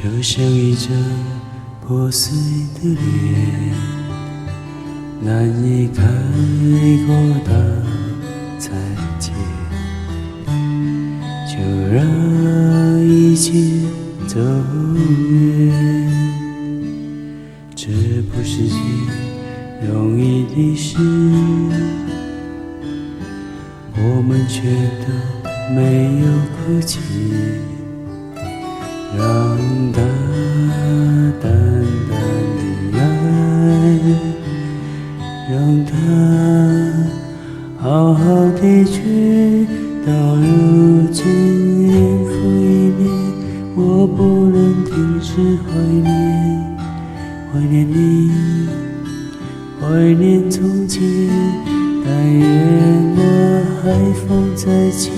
就像一张破碎的脸，难以开口道再见，就让一切走远。这不是件容易的事，我们却都没有哭泣。让它淡淡的爱，让它好好的去，到如今年复一年，我不能停止怀念，怀念你，怀念从前。但愿那海风再起，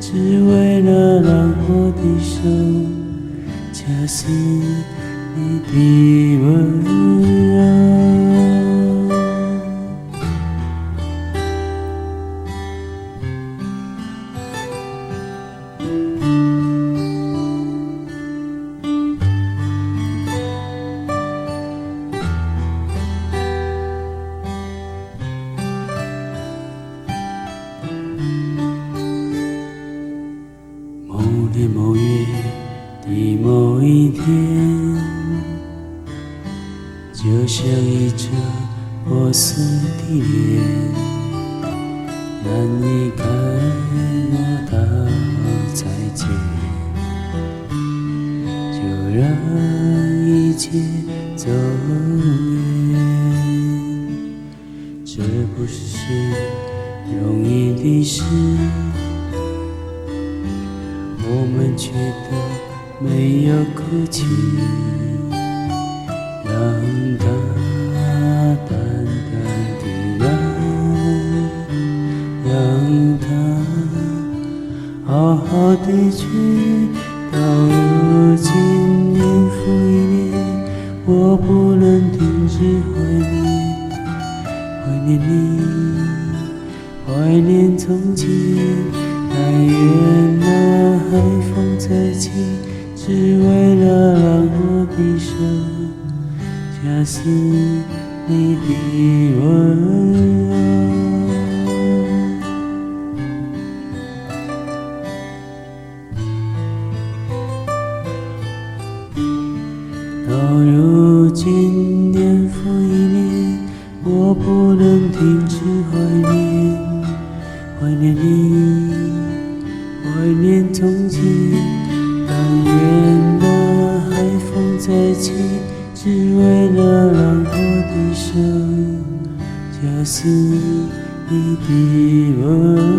只为了让我的手恰似你的温柔。某年某月的某一天，就像一张破碎的脸，难以开口道再见，就让一切走远。这不是件容易的事，我们却都没有哭泣。让它淡淡的爱，让它好好的去，到如今年复一年，我不能停止怀念，怀念你，怀念从前。但愿那海风再起，只为了让我的手恰似你的温柔。到如今年复一年，我不能停止怀念，怀念你，怀念从前。但愿那海风再起，只为了让我的手恰似你的温柔。